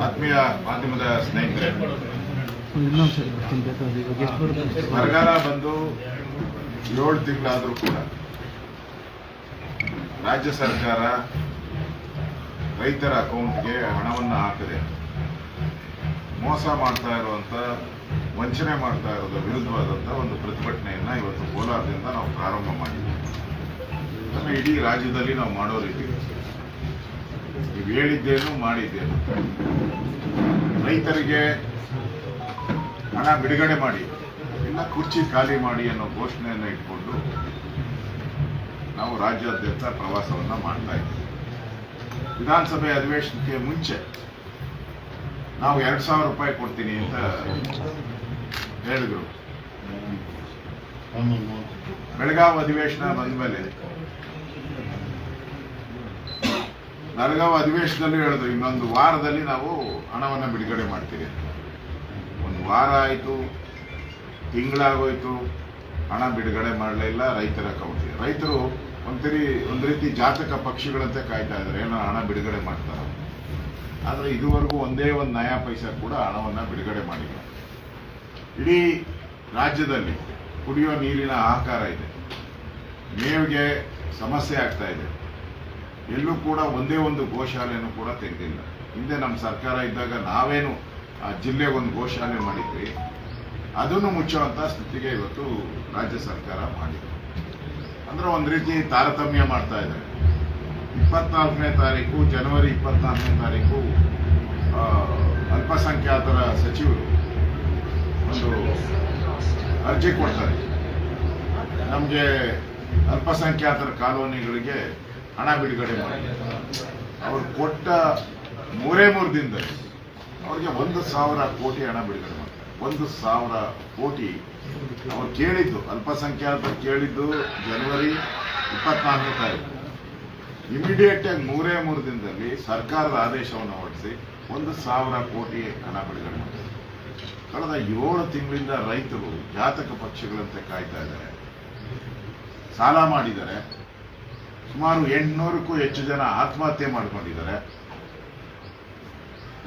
ಆತ್ಮೀಯ ಮಾಧ್ಯಮದ ಸ್ನೇಹಿತರೆ, ಬರಗಾಲ ಬಂದು 7 ತಿಂಗಳಾದರೂ ಕೂಡ ರಾಜ್ಯ ಸರ್ಕಾರ ರೈತರ ಅಕೌಂಟ್ಗೆ ಹಣವನ್ನು ಹಾಕದೆ ಮೋಸ ಮಾಡ್ತಾ ಇರುವಂತ, ವಂಚನೆ ಮಾಡ್ತಾ ಇರೋದ್ರ ವಿರುದ್ಧವಾದಂಥ ಒಂದು ಪ್ರತಿಭಟನೆಯನ್ನ ಇವತ್ತು ಕೋಲಾರದಿಂದ ನಾವು ಪ್ರಾರಂಭ ಮಾಡಿದ್ದೀವಿ. ಅದನ್ನು ಇಡೀ ರಾಜ್ಯದಲ್ಲಿ ನಾವು ಮಾಡೋರಿದ್ದೀವಿ. ನೀವು ಹೇಳಿದ್ದೇನು ಮಾಡಿದ್ದೇನು, ರೈತರಿಗೆ ಹಣ ಬಿಡುಗಡೆ ಮಾಡಿ, ಇಲ್ಲ ಕುರ್ಚಿ ಖಾಲಿ ಮಾಡಿ ಅನ್ನೋ ಘೋಷಣೆಯನ್ನು ಇಟ್ಕೊಂಡು ನಾವು ರಾಜ್ಯಾದ್ಯಂತ ಪ್ರವಾಸವನ್ನ ಮಾಡ್ತಾ ಇದ್ದೀವಿ. ವಿಧಾನಸಭೆ ಅಧಿವೇಶನಕ್ಕೆ ಮುಂಚೆ ನಾವು 2,000 ರೂಪಾಯಿ ಕೊಡ್ತೀನಿ ಅಂತ ಹೇಳಿದ್ರು. ಬೆಳಗಾವಿ ಅಧಿವೇಶನ ಬಂದ ಮೇಲೆ ಬೆಳಗಾವಿ ಅಧಿವೇಶನದಲ್ಲಿ ಹೇಳಿದ್ರು, ಇನ್ನೊಂದು ವಾರದಲ್ಲಿ ನಾವು ಹಣವನ್ನು ಬಿಡುಗಡೆ ಮಾಡ್ತೀವಿ. ಒಂದು ವಾರ ಆಯಿತು, ತಿಂಗಳಾಗೋಯ್ತು, ಹಣ ಬಿಡುಗಡೆ ಮಾಡಲಿಲ್ಲ ರೈತರ ಅಕೌಂಟ್ಗೆ. ರೈತರು ಒಂದು ರೀತಿ ಜಾತಕ ಪಕ್ಷಿಗಳಂತೆ ಕಾಯ್ತಾ ಇದ್ದಾರೆ, ಏನೋ ಹಣ ಬಿಡುಗಡೆ ಮಾಡ್ತಾರೆ. ಆದರೆ ಇದುವರೆಗೂ ಒಂದೇ ಒಂದು ನಯಾ ಪೈಸಾ ಕೂಡ ಹಣವನ್ನು ಬಿಡುಗಡೆ ಮಾಡಿಲ್ಲ. ಇಡೀ ರಾಜ್ಯದಲ್ಲಿ ಕುಡಿಯೋ ನೀರಿನ ಹಾಹಾಕಾರ ಇದೆ, ಮೇವಿಗೆ ಸಮಸ್ಯೆ ಆಗ್ತಾ ಇದೆ. ಎಲ್ಲೂ ಕೂಡ ಒಂದೇ ಒಂದು ಗೋಶಾಲೆನೂ ಕೂಡ ತೆಗೆದಿಲ್ಲ. ಹಿಂದೆ ನಮ್ಮ ಸರ್ಕಾರ ಇದ್ದಾಗ ನಾವೇನು ಆ ಜಿಲ್ಲೆಗೆ ಒಂದು ಗೋಶಾಲೆ ಮಾಡಿದ್ವಿ, ಅದನ್ನು ಮುಚ್ಚುವಂತ ಸ್ಥಿತಿಗೆ ಇವತ್ತು ರಾಜ್ಯ ಸರ್ಕಾರ ಮಾಡಿದೆ. ಅಂದ್ರೆ ಒಂದು ರೀತಿ ತಾರತಮ್ಯ ಮಾಡ್ತಾ ಇದ್ದಾರೆ. 24ನೇ ತಾರೀಕು, ಜನವರಿ 24ನೇ ತಾರೀಕು ಅಲ್ಪಸಂಖ್ಯಾತರ ಸಚಿವರು ಒಂದು ಅರ್ಜಿ ಕೊಡ್ತಾರೆ, ನಮಗೆ ಅಲ್ಪಸಂಖ್ಯಾತರ ಕಾಲೋನಿಗಳಿಗೆ ಹಣ ಬಿಡುಗಡೆ ಮಾಡಿ. ಅವ್ರು ಕೊಟ್ಟ 3 ದಿನದಲ್ಲಿ ಅವ್ರಿಗೆ 1,000 ಕೋಟಿ ಹಣ ಬಿಡುಗಡೆ ಮಾಡ್ತಾರೆ. 1,000 ಕೋಟಿ ಅವ್ರು ಕೇಳಿದ್ದು, ಅಲ್ಪಸಂಖ್ಯಾತರು ಕೇಳಿದ್ದು ಜನವರಿ 24ನೇ ತಾರೀಕು. ಇಮಿಡಿಯೇಟ್ ಆಗಿ 3 ದಿನದಲ್ಲಿ ಸರ್ಕಾರದ ಆದೇಶವನ್ನು ಹೊರಡಿಸಿ 1,000 ಕೋಟಿ ಹಣ ಬಿಡುಗಡೆ ಮಾಡ್ತಾರೆ. ಕಳೆದ 7 ತಿಂಗಳಿಂದ ರೈತರು ಜಾತಕ ಪಕ್ಷಿಗಳಂತೆ ಕಾಯ್ತಾ ಇದ್ದಾರೆ, ಸಾಲ ಮಾಡಿದ್ದಾರೆ. ಸುಮಾರು 800ಕ್ಕೂ ಹೆಚ್ಚು ಜನ ಆತ್ಮಹತ್ಯೆ ಮಾಡಿಕೊಂಡಿದ್ದಾರೆ.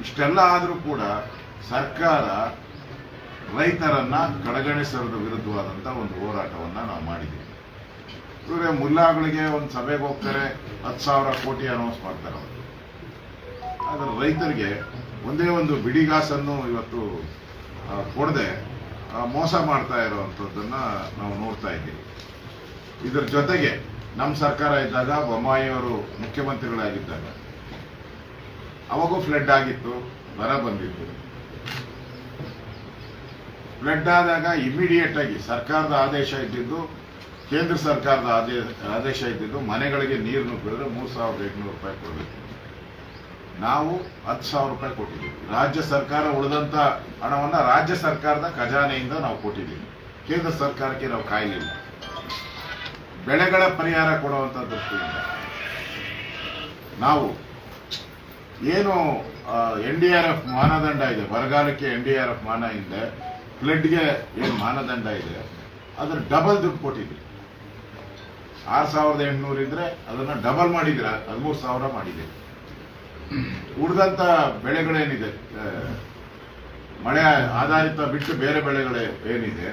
ಇಷ್ಟೆಲ್ಲ ಆದರೂ ಕೂಡ ಸರ್ಕಾರ ರೈತರನ್ನ ಕಡೆಗಣಿಸೋದ್ರ ವಿರುದ್ಧವಾದಂಥ ಒಂದು ಹೋರಾಟವನ್ನ ನಾವು ಮಾಡಿದ್ದೀವಿ. ಇವರೇ ಮುಲ್ಲಾಗಳಿಗೆ ಒಂದು ಸಭೆಗೆ ಹೋಗ್ತಾರೆ, 10,000 ಕೋಟಿ ಅನೌನ್ಸ್ ಮಾಡ್ತಾರೆ ಅವರು. ಆದರೆ ರೈತರಿಗೆ ಒಂದೇ ಒಂದು ಬಿಡಿಗಾಸನ್ನು ಇವತ್ತು ಕೊಡದೆ ಮೋಸ ಮಾಡ್ತಾ ಇರುವಂಥದ್ದನ್ನ ನಾವು ನೋಡ್ತಾ ಇದ್ದೀವಿ. ಇದರ ಜೊತೆಗೆ ನಮ್ಮ ಸರ್ಕಾರ ಇದ್ದಾಗ, ಬೊಮ್ಮಾಯಿಯವರು ಮುಖ್ಯಮಂತ್ರಿಗಳಾಗಿದ್ದಾಗ ಅವಾಗೂ ಫ್ಲಡ್ ಆಗಿತ್ತು, ಬರ ಬಂದಿತ್ತು. ಫ್ಲಡ್ ಆದಾಗ ಇಮಿಡಿಯೇಟ್ ಆಗಿ ಸರ್ಕಾರದ ಆದೇಶ ಇದ್ದಿದ್ದು, ಕೇಂದ್ರ ಸರ್ಕಾರದ ಆದೇಶ ಇದ್ದಿದ್ದು, ಮನೆಗಳಿಗೆ ನೀರು ನುಗ್ಗಿದ್ರೆ 3,800 ರೂಪಾಯಿ ಕೊಡಬೇಕು. ನಾವು 10,000 ರೂಪಾಯಿ ಕೊಟ್ಟಿದ್ದೀವಿ. ರಾಜ್ಯ ಸರ್ಕಾರ ಉಳಿದಂತ ಹಣವನ್ನ ರಾಜ್ಯ ಸರ್ಕಾರದ ಖಜಾನೆಯಿಂದ ನಾವು ಕೊಟ್ಟಿದ್ದೀವಿ. ಕೇಂದ್ರ ಸರ್ಕಾರಕ್ಕೆ ನಾವು ಕಾಯಲಿಲ್ಲ. ಬೆಳೆಗಳ ಪರಿಹಾರ ಕೊಡುವಂತ ದೃಷ್ಟಿಯಿಂದ ನಾವು ಏನು NDRF ಮಾನದಂಡ ಇದೆ, ಬರಗಾಲಕ್ಕೆ NDRF ಮಾನ ಇದೆ, ಫ್ಲಡ್ಗೆ ಏನು ಮಾನದಂಡ ಇದೆ, ಅದರ ಡಬಲ್ ದುಡ್ಡು ಕೊಟ್ಟಿದ್ವಿ. 6,800 ಇದ್ರೆ ಅದನ್ನ ಡಬಲ್ ಮಾಡಿದ್ರೆ 13,000 ಮಾಡಿದ್ದೀವಿ. ಉಳಿದಂತ ಬೆಳೆಗಳೇನಿದೆ, ಮಳೆ ಆಧಾರಿತ ಬಿಟ್ಟು ಬೇರೆ ಬೆಳೆಗಳೇ ಏನಿದೆ,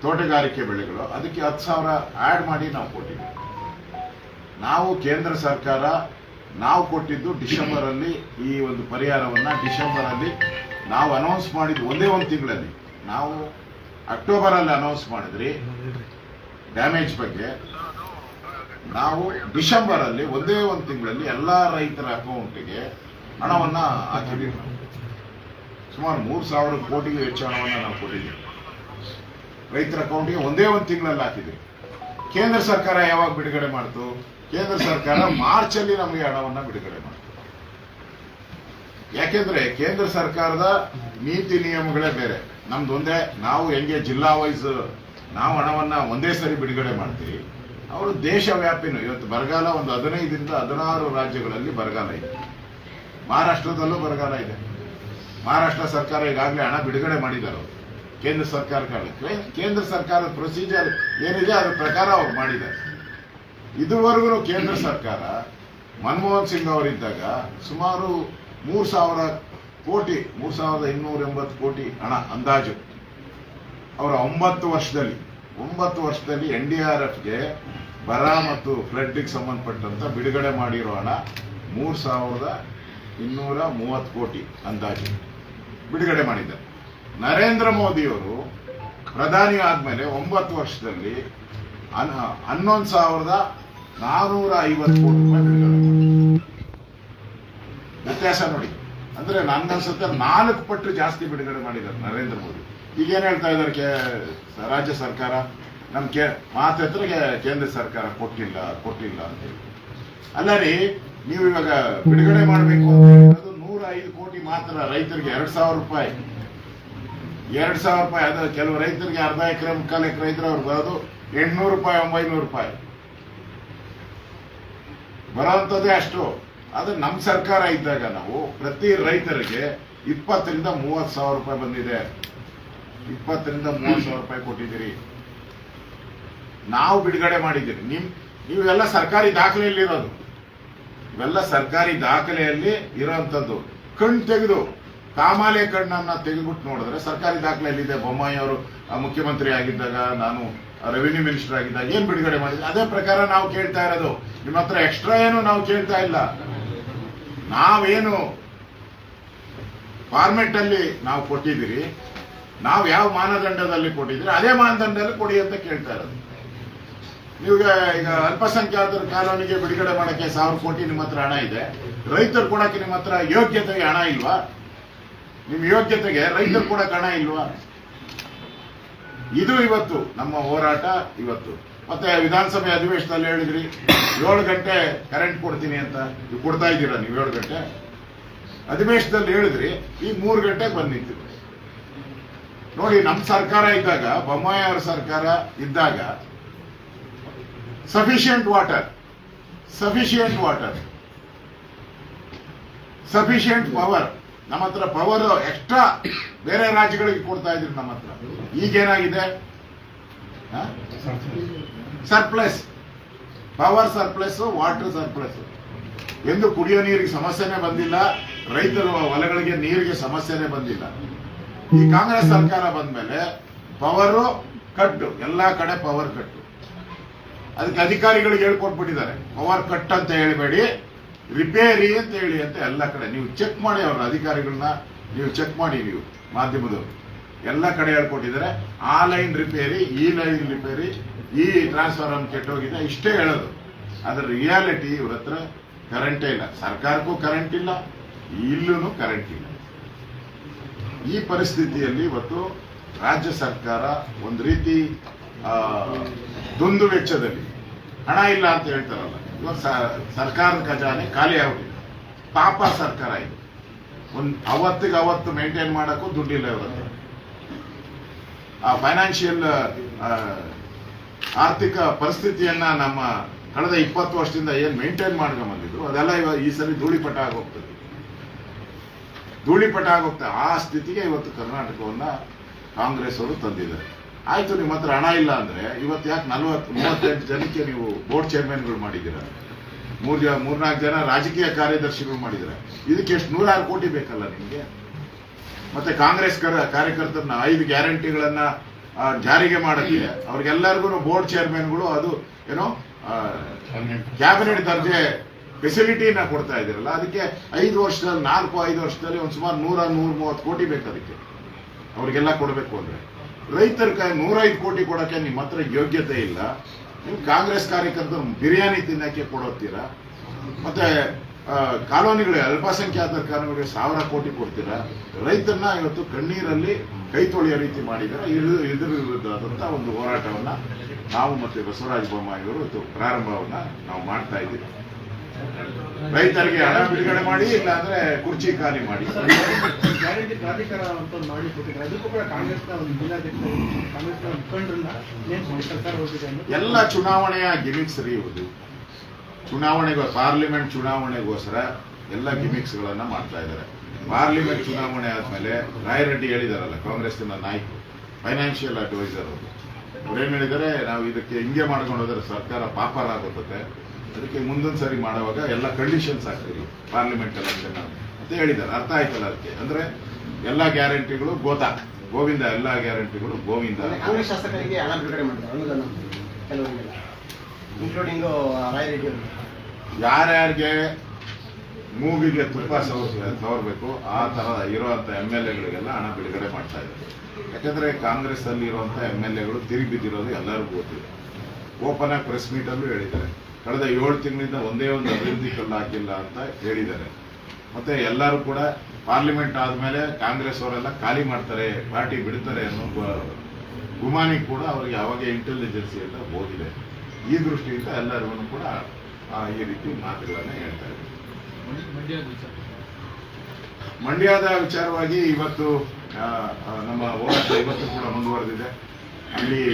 ತೋಟಗಾರಿಕೆ ಬೆಳೆಗಳು, ಅದಕ್ಕೆ 10,000 ಆಡ್ ಮಾಡಿ ನಾವು ಕೊಟ್ಟಿದ್ದೀವಿ. ನಾವು ಕೇಂದ್ರ ಸರ್ಕಾರ ನಾವು ಕೊಟ್ಟಿದ್ದು ಡಿಸೆಂಬರ್ ಅಲ್ಲಿ ಈ ಒಂದು ಪರಿಹಾರವನ್ನ ಡಿಸೆಂಬರ್ ಅಲ್ಲಿ ನಾವು ಅನೌನ್ಸ್ ಮಾಡಿದ್ದು ಒಂದೇ ಒಂದು ತಿಂಗಳಲ್ಲಿ. ನಾವು ಅಕ್ಟೋಬರ್ ಅಲ್ಲಿ ಅನೌನ್ಸ್ ಮಾಡಿದ್ರಿ ಡ್ಯಾಮೇಜ್ ಬಗ್ಗೆ. ನಾವು ಡಿಸೆಂಬರ್ ಅಲ್ಲಿ ಒಂದೇ ಒಂದು ತಿಂಗಳಲ್ಲಿ ಎಲ್ಲಾ ರೈತರ ಅಕೌಂಟ್ಗೆ ಹಣವನ್ನ ಹಾಕಿದ್ದೀವಿ. ಸುಮಾರು 3,000 ಕೋಟಿಗೂ ಹೆಚ್ಚು ಹಣವನ್ನ ನಾವು ಕೊಟ್ಟಿದ್ದೀವಿ. ರೈತರ ಅಕೌಂಟ್ಗೆ ಒಂದೇ ಒಂದು ತಿಂಗಳಲ್ಲಿ ಹಾಕಿದ್ದೀವಿ. ಕೇಂದ್ರ ಸರ್ಕಾರ ಯಾವಾಗ ಬಿಡುಗಡೆ ಮಾಡ್ತು? ಕೇಂದ್ರ ಸರ್ಕಾರ ಮಾರ್ಚ್ ಅಲ್ಲಿ ನಮಗೆ ಹಣವನ್ನ ಬಿಡುಗಡೆ ಮಾಡ್ತು. ಯಾಕೆಂದ್ರೆ ಕೇಂದ್ರ ಸರ್ಕಾರದ ನೀತಿ ನಿಯಮಗಳೇ ಬೇರೆ, ನಮ್ದು ಒಂದೇ. ನಾವು ಹೆಂಗೆ ಜಿಲ್ಲಾ ವೈಸ್ ನಾವು ಹಣವನ್ನ ಒಂದೇ ಸರಿ ಬಿಡುಗಡೆ ಮಾಡ್ತೀವಿ, ಅವರು ದೇಶವ್ಯಾಪಿನೂ. ಇವತ್ತು ಬರಗಾಲ ಒಂದು 15ರಿಂದ 16 ರಾಜ್ಯಗಳಲ್ಲಿ ಬರಗಾಲ ಇದೆ. ಮಹಾರಾಷ್ಟ್ರದಲ್ಲೂ ಬರಗಾಲ ಇದೆ. ಮಹಾರಾಷ್ಟ್ರ ಸರ್ಕಾರ ಈಗಾಗಲೇ ಹಣ ಬಿಡುಗಡೆ ಮಾಡಿದ್ದಾರೆ. ಕೇಂದ್ರ ಸರ್ಕಾರಕ್ಕೆ ಕೇಂದ್ರ ಸರ್ಕಾರದ ಪ್ರೊಸೀಜರ್ ಏನಿದೆ ಅದರ ಪ್ರಕಾರ ಅವ್ರು ಮಾಡಿದ್ದಾರೆ. ಇದುವರೆಗೂ ಕೇಂದ್ರ ಸರ್ಕಾರ ಮನಮೋಹನ್ ಸಿಂಗ್ ಅವರಿದ್ದಾಗ ಸುಮಾರು 3,000 ಕೋಟಿ 3,280 ಕೋಟಿ ಹಣ ಅಂದಾಜು ಅವರ 9 ವರ್ಷದಲ್ಲಿ NDRFಗೆ ಬರ ಮತ್ತು ಫ್ಲಡ್ಗೆ ಸಂಬಂಧಪಟ್ಟಂತ ಬಿಡುಗಡೆ ಮಾಡಿರೋ ಹಣ 3,230 ಕೋಟಿ ಅಂದಾಜು ಬಿಡುಗಡೆ ಮಾಡಿದ್ದಾರೆ. ನರೇಂದ್ರ ಮೋದಿಯವರು ಪ್ರಧಾನಿ ಆದ್ಮೇಲೆ 9 ವರ್ಷದಲ್ಲಿ 11,450 ಕೋಟಿ ರೂಪಾಯಿ ಬಿಡುಗಡೆ ಮಾಡಿದ್ದಾರೆ. ವ್ಯತ್ಯಾಸ ನೋಡಿ. ಅಂದ್ರೆ ನನ್ಗನ್ಸುತ್ತೆ 4 ಪಟ್ಟು ಜಾಸ್ತಿ ಬಿಡುಗಡೆ ಮಾಡಿದ್ದಾರೆ ನರೇಂದ್ರ ಮೋದಿ. ಈಗೇನ್ ಹೇಳ್ತಾ ಇದ್ದಾರೆ ರಾಜ್ಯ ಸರ್ಕಾರ ನಮ್ ಮಾತೆತ್ರಗೆ ಕೇಂದ್ರ ಸರ್ಕಾರ ಕೊಟ್ಟಿಲ್ಲ ಅಂತ ಹೇಳಿ. ಅಲ್ಲ ರೀ, ನೀವು ಇವಾಗ ಬಿಡುಗಡೆ ಮಾಡಬೇಕು ಅಂತ ಹೇಳಿರೋದು 105 ಕೋಟಿ ಮಾತ್ರ. ರೈತರಿಗೆ 2,000 ರೂಪಾಯಿ, 2,000 ರೂಪಾಯಿ. ಅದು ಕೆಲವು ರೈತರಿಗೆ ಅರ್ಧ ಎಕರೆ 3/4 ಎಕರೆ ಇದ್ರೆ ಅವ್ರಿಗೆ ಬರೋದು 800 ರೂಪಾಯಿ 900 ರೂಪಾಯಿ ಬರೋಂಥದ್ದೇ ಅಷ್ಟು. ಅದು ನಮ್ಮ ಸರ್ಕಾರ ಇದ್ದಾಗ ನಾವು ಪ್ರತಿ ರೈತರಿಗೆ 20 ರಿಂದ 30 ಸಾವಿರ ರೂಪಾಯಿ ಬಂದಿದೆ. 20 ರಿಂದ 30 ಸಾವಿರ ರೂಪಾಯಿ ಕೊಟ್ಟಿದ್ದೀರಿ, ನಾವು ಬಿಡುಗಡೆ ಮಾಡಿದ್ದೀರಿ. ನೀವೆಲ್ಲ ಸರ್ಕಾರಿ ದಾಖಲೆಯಲ್ಲಿ ಇರೋದು, ಇವೆಲ್ಲ ಸರ್ಕಾರಿ ದಾಖಲೆಯಲ್ಲಿ ಇರೋಂಥದ್ದು. ಕಣ್ಣು ತೆಗೆದು ಕಾಮಾಲೆ ಕಣ್ಣನ್ನ ತೆಗೆದ್ಬಿಟ್ಟು ನೋಡಿದ್ರೆ ಸರ್ಕಾರಿ ದಾಖಲೆಯಲ್ಲಿದೆ. ಬೊಮ್ಮಾಯಿ ಅವರು ಮುಖ್ಯಮಂತ್ರಿ ಆಗಿದ್ದಾಗ, ನಾನು ರೆವಿನ್ಯೂ ಮಿನಿಸ್ಟರ್ ಆಗಿದ್ದಾಗ ಏನ್ ಬಿಡುಗಡೆ ಮಾಡಿದ್ರೆ ಅದೇ ಪ್ರಕಾರ ನಾವು ಕೇಳ್ತಾ ಇರೋದು. ನಿಮ್ಮ ಹತ್ರ ಎಕ್ಸ್ಟ್ರಾ ಏನು ನಾವು ಕೇಳ್ತಾ ಇಲ್ಲ. ನಾವೇನು ಫಾರ್ಮೆಟ್ ಅಲ್ಲಿ ನಾವು ಕೊಟ್ಟಿದ್ದೀರಿ, ನಾವು ಯಾವ ಮಾನದಂಡದಲ್ಲಿ ಕೊಟ್ಟಿದ್ದೀರಿ ಅದೇ ಮಾನದಂಡದಲ್ಲಿ ಕೊಡಿ ಅಂತ ಕೇಳ್ತಾ ಇರೋದು. ನೀವು ಈಗ ಅಲ್ಪಸಂಖ್ಯಾತರ ಕಾಲೋನಿಗೆ ಬಿಡುಗಡೆ ಮಾಡಕ್ಕೆ 1,000 ಕೋಟಿ ನಿಮ್ಮ ಹತ್ರ ಹಣ ಇದೆ, ರೈತರು ಕೊಡಕ್ಕೆ ನಿಮ್ಮ ಹತ್ರ ಯೋಗ್ಯತೆಗೆ ಹಣ ಇಲ್ವಾ? ನಿಮ್ ಯೋಗ್ಯತೆಗೆ ರೈತರು ಕೊಡಕ್ಕೆ ಹಣ ಇಲ್ವಾ? ಇದು ಇವತ್ತು ನಮ್ಮ ಹೋರಾಟ. ಇವತ್ತು ಮತ್ತೆ ವಿಧಾನಸಭೆ ಅಧಿವೇಶನದಲ್ಲಿ ಹೇಳಿದ್ರಿ 7 ಗಂಟೆ ಕರೆಂಟ್ ಕೊಡ್ತೀನಿ ಅಂತ. ನೀವು ಕೊಡ್ತಾ ಇದ್ದೀರಾ? ನೀವು 7 ಗಂಟೆ ಅಧಿವೇಶನದಲ್ಲಿ ಹೇಳಿದ್ರಿ, ಈಗ 3 ಗಂಟೆಗೆ ಬಂದು ನಿಂತಿದ್ರು. ನೋಡಿ, ನಮ್ಮ ಸರ್ಕಾರ ಇದ್ದಾಗ, ಬೊಮ್ಮಾಯಿ ಅವರ ಸರ್ಕಾರ ಇದ್ದಾಗ ಸಫಿಷಿಯಂಟ್ ವಾಟರ್, ಸಫಿಷಿಯಂಟ್ ಪವರ್, ನಮ್ಮ ಹತ್ರ ಪವರ್ ಎಕ್ಸ್ಟ್ರಾ ಬೇರೆ ರಾಜ್ಯಗಳಿಗೆ ಕೊಡ್ತಾ ಇದ್ರಿ ನಮ್ಮ ಹತ್ರ. ಈಗೇನಾಗಿದೆ? Surplus, power surplus, water surplus. ಎಂದು ಕುಡಿಯೋ ನೀರಿಗೆ ಸಮಸ್ಯೆನೇ ಬಂದಿಲ್ಲ, ರೈತರ ಹೊಲಗಳಿಗೆ ನೀರಿಗೆ ಸಮಸ್ಯೆನೇ ಬಂದಿಲ್ಲ. ಈ ಕಾಂಗ್ರೆಸ್ ಸರ್ಕಾರ ಬಂದ್ಮೇಲೆ ಪವರ್ ಕಟ್ಟು, ಎಲ್ಲಾ ಕಡೆ ಪವರ್ ಕಟ್ಟು. ಅದಕ್ಕೆ ಅಧಿಕಾರಿಗಳಿಗೆ ಹೇಳ್ಕೊಟ್ಬಿಟ್ಟಿದ್ದಾರೆ, ಪವರ್ ಕಟ್ ಅಂತ ಹೇಳಬೇಡಿ, ರಿಪೇರಿ ಅಂತ ಹೇಳಿ ಅಂತ ಎಲ್ಲ ಕಡೆ. ನೀವು ಚೆಕ್ ಮಾಡಿ, ಅವ್ರ ಅಧಿಕಾರಿಗಳನ್ನ ನೀವು ಚೆಕ್ ಮಾಡಿ, ನೀವು ಮಾಧ್ಯಮದವರು ಎಲ್ಲ ಕಡೆ ಹೇಳ್ಕೊಟ್ಟಿದ್ದಾರೆ. ಆ ಲೈನ್ ರಿಪೇರಿ, ಈ ಲೈನ್ ರಿಪೇರಿ, ಈ ಟ್ರಾನ್ಸ್ಫಾರ್ಮರ್ ಕೆಟ್ಟೋಗಿದೆ, ಇಷ್ಟೇ ಹೇಳೋದು. ಅದ್ರ ರಿಯಾಲಿಟಿ ಇವ್ರ ಹತ್ರ ಕರೆಂಟೇ ಇಲ್ಲ. ಸರ್ಕಾರಕ್ಕೂ ಕರೆಂಟ್ ಇಲ್ಲ, ಇಲ್ಲೂ ಕರೆಂಟ್ ಇಲ್ಲ. ಈ ಪರಿಸ್ಥಿತಿಯಲ್ಲಿ ಇವತ್ತು ರಾಜ್ಯ ಸರ್ಕಾರ ಒಂದು ರೀತಿ ದುಂದು ವೆಚ್ಚದಲ್ಲಿ, ಹಣ ಇಲ್ಲ ಅಂತ ಹೇಳ್ತಾರಲ್ಲ, ಇವತ್ತು ಸರ್ಕಾರದ ಖಜಾನೆ ಖಾಲಿ ಆಗಿದೆ. ಪಾಪ ಸರ್ಕಾರ ಇದು. ಅವತ್ತಿಗೆ ಅವತ್ತು ಮೇಂಟೈನ್ ಮಾಡಕ್ಕೂ ದುಡ್ಡಿಲ್ಲ ಇವ್ರ ಹತ್ರ. ಆ ಫೈನಾನ್ಷಿಯಲ್ ಆರ್ಥಿಕ ಪರಿಸ್ಥಿತಿಯನ್ನ ನಮ್ಮ ಕಳೆದ 20 ವರ್ಷದಿಂದ ಏನ್ ಮೇಂಟೈನ್ ಮಾಡ್ಕೊಂಡ್ ಬಂದಿದ್ರು ಅದೆಲ್ಲ ಈ ಸರಿ ಧೂಳಿಪಟ ಆಗೋಗ್ತದೆ. ಆ ಸ್ಥಿತಿಗೆ ಇವತ್ತು ಕರ್ನಾಟಕವನ್ನ ಕಾಂಗ್ರೆಸ್ ಅವರು ತಂದಿದ್ದಾರೆ. ಆಯ್ತು, ನಿಮ್ಮ ಹತ್ರ ಹಣ ಇಲ್ಲ ಅಂದ್ರೆ ಇವತ್ತು ಯಾಕೆ 38 ಜನಕ್ಕೆ ನೀವು ಬೋರ್ಡ್ ಚೇರ್ಮನ್ಗಳು ಮಾಡಿದ್ದೀರಾ, 3-4 ಜನ ರಾಜಕೀಯ ಕಾರ್ಯದರ್ಶಿಗಳು ಮಾಡಿದ್ದೀರಾ. ಇದಕ್ಕೆ ಎಷ್ಟು 106 ಕೋಟಿ ಬೇಕಲ್ಲ ನಿಮ್ಗೆ? ಮತ್ತೆ ಕಾಂಗ್ರೆಸ್ ಕಾರ್ಯಕರ್ತರನ್ನ 5 ಗ್ಯಾರಂಟಿಗಳನ್ನ ಜಾರಿಗೆ ಮಾಡಕ್ಕೆ ಅವ್ರಿಗೆಲ್ಲರಿಗೂ ಬೋರ್ಡ್ ಚೇರ್ಮನ್ಗಳು, ಅದು ಏನೋ ಕ್ಯಾಬಿನೆಟ್ ದರ್ಜೆ ಫೆಸಿಲಿಟಿನ ಕೊಡ್ತಾ ಇದ್ದೀರಲ್ಲ, ಅದಕ್ಕೆ 5 ವರ್ಷದಲ್ಲಿ 4-5 ವರ್ಷದಲ್ಲಿ ಒಂದು ಸುಮಾರು 100-130 ಕೋಟಿ ಬೇಕು. ಅದಕ್ಕೆ ಅವ್ರಿಗೆಲ್ಲ ಕೊಡಬೇಕು ಅಂದ್ರೆ ರೈತರ 105 ಕೋಟಿ ಕೊಡಕ್ಕೆ ನಿಮ್ಮ ಹತ್ರ ಯೋಗ್ಯತೆ ಇಲ್ಲ. ನೀವು ಕಾಂಗ್ರೆಸ್ ಕಾರ್ಯಕರ್ತರು ಬಿರಿಯಾನಿ ತಿನ್ನಕ್ಕೆ ಕೊಡೋತೀರಾ, ಮತ್ತೆ ಕಾಲೋನಿಗಳಿಗೆ, ಅಲ್ಪಸಂಖ್ಯಾತರ ಕಾಲೋನಿಗಳಿಗೆ 1,000 ಕೋಟಿ ಕೊಡ್ತೀರಾ. ರೈತರನ್ನ ಇವತ್ತು ಕಣ್ಣೀರಲ್ಲಿ ಕೈ ತೊಳೆಯೋ ರೀತಿ ಮಾಡಿದರೆ ಇದ್ರ ವಿರುದ್ಧವಾದಂತ ಒಂದು ಹೋರಾಟವನ್ನ ನಾವು ಮತ್ತೆ ಬಸವರಾಜ ಬೊಮ್ಮಾಯಿಯವರು ಇವತ್ತು ಪ್ರಾರಂಭವನ್ನ ನಾವು ಮಾಡ್ತಾ ಇದ್ದೀವಿ. ರೈತರಿಗೆ ಹಣ ಬಿಡುಗಡೆ ಮಾಡಿ, ಇಲ್ಲ ಅಂದ್ರೆ ಕುರ್ಚಿ ಖಾಲಿ ಮಾಡಿ. ಗ್ಯಾರಂಟಿ ಪ್ರಾಧಿಕಾರ ಅಂತ ಮಾಡಿ ಕೊಟ್ಟಿದ್ದಾರೆ, ಅದಕ್ಕೂ ಕೂಡ ಕಾಂಗ್ರೆಸ್ನ ಒಂದು ಜಿಲ್ಲಾಧ್ಯಕ್ಷರು, ಕಾಂಗ್ರೆಸ್ನ ಮುಖಂಡರನ್ನ ಸರ್ಕಾರ ಹೋಗಿದೆ. ಎಲ್ಲ ಚುನಾವಣೆಯ ಗಿಮಿಕ್ಸ್ ರೀ ಇವುದು. ಪಾರ್ಲಿಮೆಂಟ್ ಚುನಾವಣೆಗೋಸ್ಕರ ಎಲ್ಲ ಗಿಮಿಕ್ಸ್ ಗಳನ್ನ ಮಾಡ್ತಾ ಇದ್ದಾರೆ. ಪಾರ್ಲಿಮೆಂಟ್ ಚುನಾವಣೆ ಆದ್ಮೇಲೆ ರಾಯರೆಡ್ಡಿ ಹೇಳಿದಾರಲ್ಲ, ಕಾಂಗ್ರೆಸ್ನ ನಾಯಕರು, ಫೈನಾನ್ಷಿಯಲ್ ಅಡ್ವೈಸರ್ ಅವರು, ಅವ್ರೇನ್ ಹೇಳಿದ್ದಾರೆ, ನಾವು ಇದಕ್ಕೆ ಹಿಂಗೆ ಮಾಡ್ಕೊಂಡು ಹೋದ್ರೆ ಸರ್ಕಾರ ಪಾಪರ ಆಗುತ್ತೆ, ಅದಕ್ಕೆ ಮುಂದೊಂದು ಸರಿ ಮಾಡುವಾಗ ಎಲ್ಲ ಕಂಡೀಷನ್ಸ್ ಆಗ್ತೀವಿ ಪಾರ್ಲಿಮೆಂಟ್ ಎಲೆಕ್ಷನ್ ಅಂತ ಹೇಳಿದ್ದಾರೆ. ಅರ್ಥ ಆಯ್ತಲ್ಲ ಅದಕ್ಕೆ? ಅಂದ್ರೆ ಎಲ್ಲ ಗ್ಯಾರಂಟಿಗಳು ಗೋವಿಂದ, ಎಲ್ಲ ಗ್ಯಾರಂಟಿಗಳು ಗೋವಿಂದ. ಕಾಂಗ್ರೆಸ್ ಶಾಸಕರಿಗೆ ಹಣ ಬಿಡುಗಡೆ ಮಾಡ್ತಾರೆ ಅನುದಾನ ಕೆಲವರಿಗೆಲ್ಲ, ಇನ್ಕ್ಲೂಡಿಂಗ್ ರಾಯರೆಡ್ಡಿ ಅವರು. ಯಾರ್ಯಾರಿಗೆ ಮೂಗಿಗೆ ತುಪ್ಪ ಸವರ್ಬೇಕು ಆ ತರ ಇರುವಂತ MLA-ಗಳಿಗೆಲ್ಲ ಹಣ ಬಿಡುಗಡೆ ಮಾಡ್ತಾ ಇದ್ದಾರೆ. ಯಾಕಂದ್ರೆ ಕಾಂಗ್ರೆಸ್ ಅಲ್ಲಿ ಇರುವಂತ MLA-ಗಳು ತಿರುಗಿ ಬಿದ್ದಿರೋದು ಎಲ್ಲರಿಗೂ ಗೊತ್ತಿದೆ. ಓಪನ್ ಆಗಿ ಪ್ರೆಸ್ ಮೀಟ್ ಅಲ್ಲೂ ಹೇಳಿದ್ದಾರೆ, ಕಳೆದ 7 ತಿಂಗಳಿಂದ ಒಂದೇ ಒಂದು ಅಭಿವೃದ್ಧಿ ಕಲ್ಲು ಹಾಕಿಲ್ಲ ಅಂತ ಹೇಳಿದ್ದಾರೆ. ಮತ್ತೆ ಎಲ್ಲರೂ ಕೂಡ ಪಾರ್ಲಿಮೆಂಟ್ ಆದ್ಮೇಲೆ ಕಾಂಗ್ರೆಸ್ ಅವರೆಲ್ಲ ಖಾಲಿ ಮಾಡ್ತಾರೆ, ಪಾರ್ಟಿ ಬಿಡ್ತಾರೆ ಅನ್ನೋ ಗುಮಾನಿ ಕೂಡ ಅವರಿಗೆ ಅವಾಗ ಇಂಟೆಲಿಜೆನ್ಸಿ ಎಲ್ಲ ಹೋಗಿದೆ. ಈ ದೃಷ್ಟಿಯಿಂದ ಎಲ್ಲರಿಗೂ ಕೂಡ ಈ ರೀತಿ ಮಾತುಗಳನ್ನ ಹೇಳ್ತಾ ಇದ್ದಾರೆ. ಮಂಡ್ಯದ ವಿಚಾರವಾಗಿ ಇವತ್ತು ನಮ್ಮ ಹೋರಾಟ ಇವತ್ತು ಕೂಡ ಮುಂದುವರೆದಿದೆ. ಅಲ್ಲಿ